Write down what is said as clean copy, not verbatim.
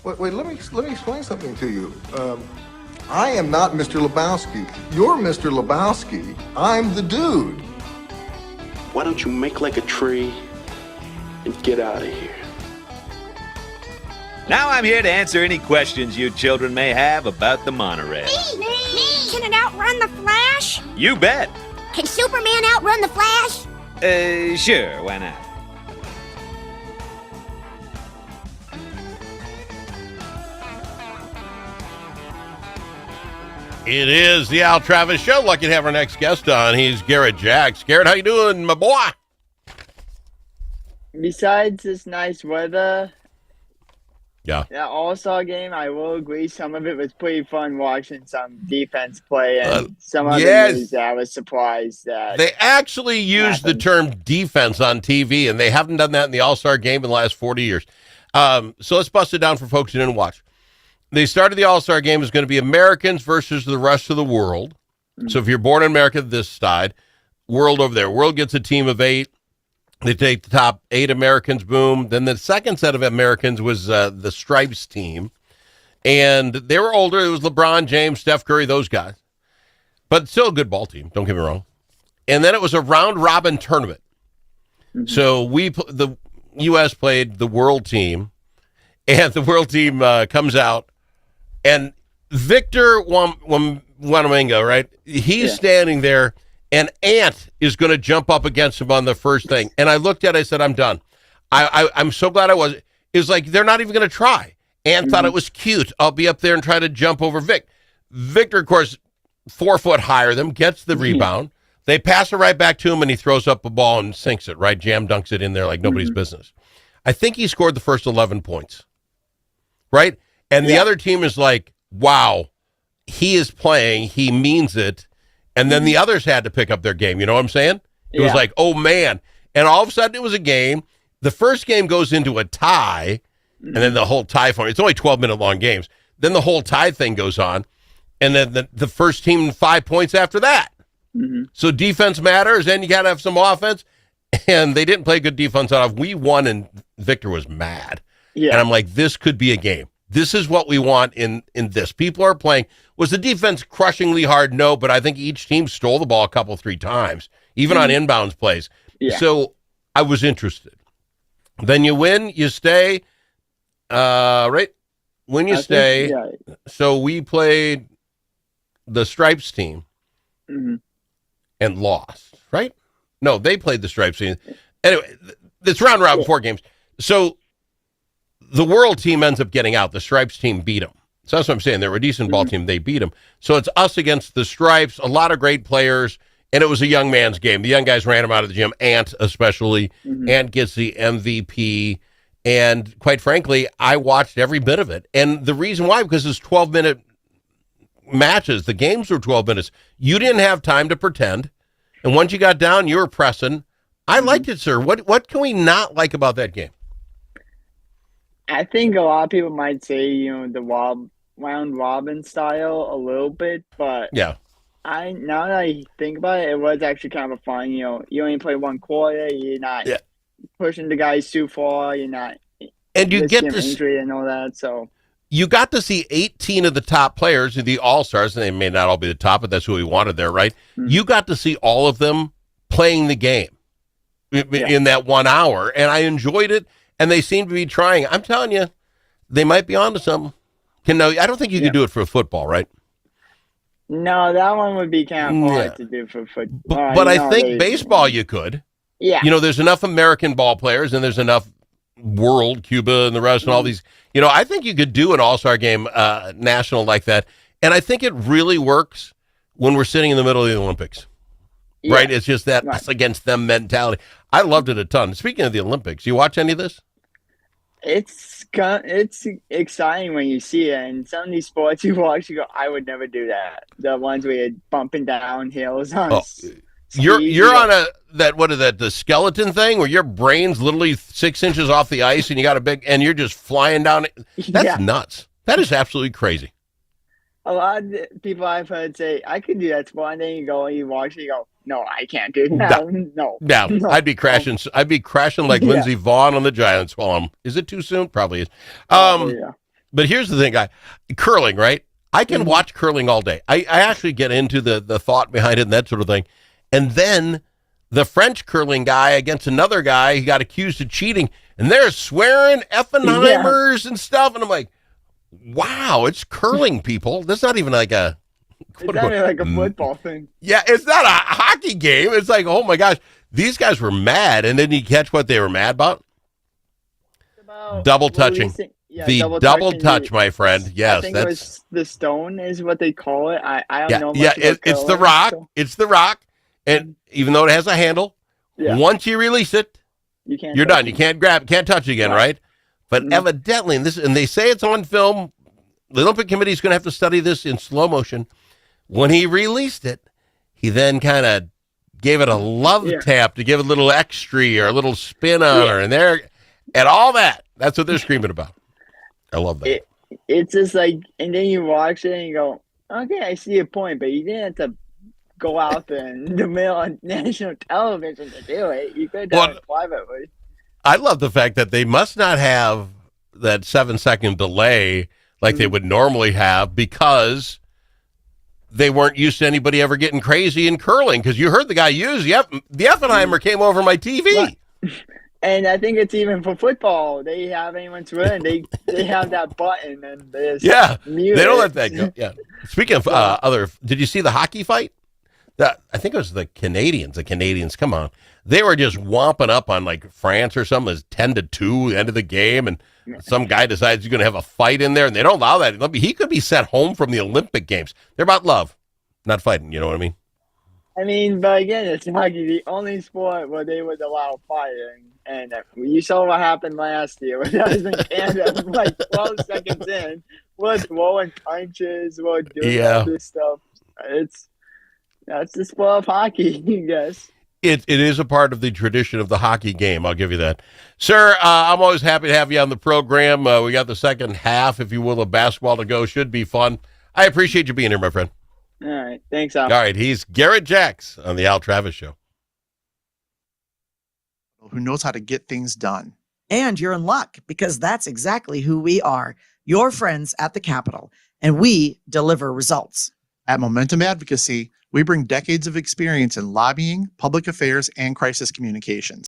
Wait, let me explain something to you. I am not Mr. Lebowski. You're Mr. Lebowski. I'm the dude. Why don't you make like a tree and get out of here? Now I'm here to answer any questions you children may have about the monorail. Me! Can it outrun the Flash? You bet. Can Superman outrun the Flash? Sure, why not? It is the Al Travis Show. Lucky to have our next guest on. He's Garrett Jax. Garrett, how you doing, my boy? Besides this nice weather, Yeah. that All-Star game, I will agree, some of it was pretty fun watching some defense play, and some other moves that I was surprised that They actually used the term defense on TV, and they haven't done that in the All-Star game in the last 40 years. So let's bust it down for folks who didn't watch. They started the All-Star game is going to be Americans versus the rest of the world. Mm-hmm. So if you're born in America, this side, world over there. World gets a team of 8. They take the top 8 Americans, boom. Then the second set of Americans was the Stripes team. And they were older. It was LeBron James, Steph Curry, those guys. But still a good ball team, don't get me wrong. And then it was a round-robin tournament. Mm-hmm. So the U.S. played the world team, and the world team comes out. And Victor Wembanyama, right? He's standing there, and Ant is going to jump up against him on the first thing. And I looked at it, I said, I'm done. I'm so glad I was. It's like they're not even going to try. Ant thought it was cute. I'll be up there and try to jump over Vic. Victor, of course, 4 foot higher than him, gets the rebound. They pass it right back to him, and he throws up a ball and sinks it, right? Jam dunks it in there like nobody's business. I think he scored the first 11 points, right? And the other team is like, wow, he is playing. He means it. And then the others had to pick up their game. You know what I'm saying? It was like, oh, man. And all of a sudden it was a game. The first game goes into a tie, and then the whole tie for it's only 12-minute long games. Then the whole tie thing goes on, and then the first team 5 points after that. Mm-hmm. So defense matters, and you got to have some offense. And they didn't play good defense off. We won, and Victor was mad. Yeah. And I'm like, this could be a game. This is what we want in this. People are playing. Was the defense crushingly hard? No, but I think each team stole the ball a couple, 3 times, even on inbounds plays. Yeah. So I was interested. Then you win, you stay, right? When you stay. So we played the Stripes team and lost, right? No, they played the Stripes team. Anyway, it's round robin 4 games. So the world team ends up getting out. The Stripes team beat them. So that's what I'm saying. They were a decent ball team. They beat them. So it's us against the Stripes, a lot of great players, and it was a young man's game. The young guys ran him out of the gym, Ant especially. Ant gets the MVP. And quite frankly, I watched every bit of it. And the reason why, because it's 12-minute matches. The games were 12 minutes. You didn't have time to pretend. And once you got down, you were pressing. I liked it, sir. What can we not like about that game? I think a lot of people might say, the round robin style a little bit, but now that I think about it, it was actually kind of fun. You only play 1 quarter. You're not pushing the guys too far. You're not, and you get this injury and all that. So you got to see 18 of the top players, the All-Stars, and they may not all be the top, but that's who we wanted there, right? You got to see all of them playing the game in that 1 hour, and I enjoyed it. And they seem to be trying. I'm telling you, they might be onto something. I don't think you can do it for football, right? No, that one would be kind of hard to do for football. But I think baseball you could. Yeah. There's enough American ball players, and there's enough world, Cuba, and the rest, and all these. I think you could do an all-star game national like that. And I think it really works when we're sitting in the middle of the Olympics. Yeah. Right? It's just that us against them mentality. I loved it a ton. Speaking of the Olympics, you watch any of this? It's exciting when you see it. And some of these sports you watch, you go, I would never do that. The ones where you're bumping down hills on You're on the skeleton thing where your brain's literally 6 inches off the ice and you got and you're just flying down. That's nuts. That is absolutely crazy. A lot of people I've heard say, I could do that sport, and then you go and you watch it, you go, no, I can't do that. No. I'd be crashing. I'd be crashing like Lindsey Vaughn on the Giants. Well, is it too soon? Probably is. But here's the thing, guy. Curling, right? I can watch curling all day. I actually get into the thought behind it and that sort of thing. And then the French curling guy against another guy, he got accused of cheating, and they're swearing Effenheimers and stuff. And I'm like, wow, it's curling, people. That's not even like a... It's not even like a football thing. Yeah, it's not a hockey game. It's like, oh my gosh, these guys were mad. And then you catch what they were mad about? Double touching. The double touch, my friend. Yes, I think it was the stone is what they call it. I don't know. Yeah, it's the rock. So. It's the rock. And even though it has a handle, once you release it, you're done. You can't touch again, right? But evidently, and they say it's on film. The Olympic Committee is going to have to study this in slow motion. When he released it, he then kind of gave it a love tap to give it a little extra or a little spin on her, and all that. That's what they're screaming about. I love that. It's just like, and then you watch it and you go, okay, I see a point, but you didn't have to go out there in the middle of national television to do it. You could have done it privately. I love the fact that they must not have that 7-second delay like they would normally have because they weren't used to anybody ever getting crazy in curling. Because you heard the guy use the Effenheimer came over my TV. Right. And I think it's even for football. They have anyone to win. They have that button and they just mute they don't it. let that go. Yeah. Speaking of did you see the hockey fight? I think it was the Canadians. The Canadians, come on, they were just womping up on like France or something. It was 10-2, the end of the game, and some guy decides he's going to have a fight in there, and they don't allow that. He could be sent home from the Olympic Games. They're about love, not fighting. You know what I mean? I mean, but again, it's hockey, the only sport where they would allow fighting. And you saw what happened last year when I was in Canada, like 12 seconds in, we're throwing punches, we're doing all this stuff. That's the sport of hockey, I guess. It is a part of the tradition of the hockey game. I'll give you that. Sir, I'm always happy to have you on the program. We got the second half, if you will, of basketball to go. Should be fun. I appreciate you being here, my friend. All right. Thanks, Al. All right. He's Garrett Jax on the Al Travis Show. Who knows how to get things done. And you're in luck because that's exactly who we are, your friends at the Capitol, and we deliver results. At Momentum Advocacy, we bring decades of experience in lobbying, public affairs, and crisis communications.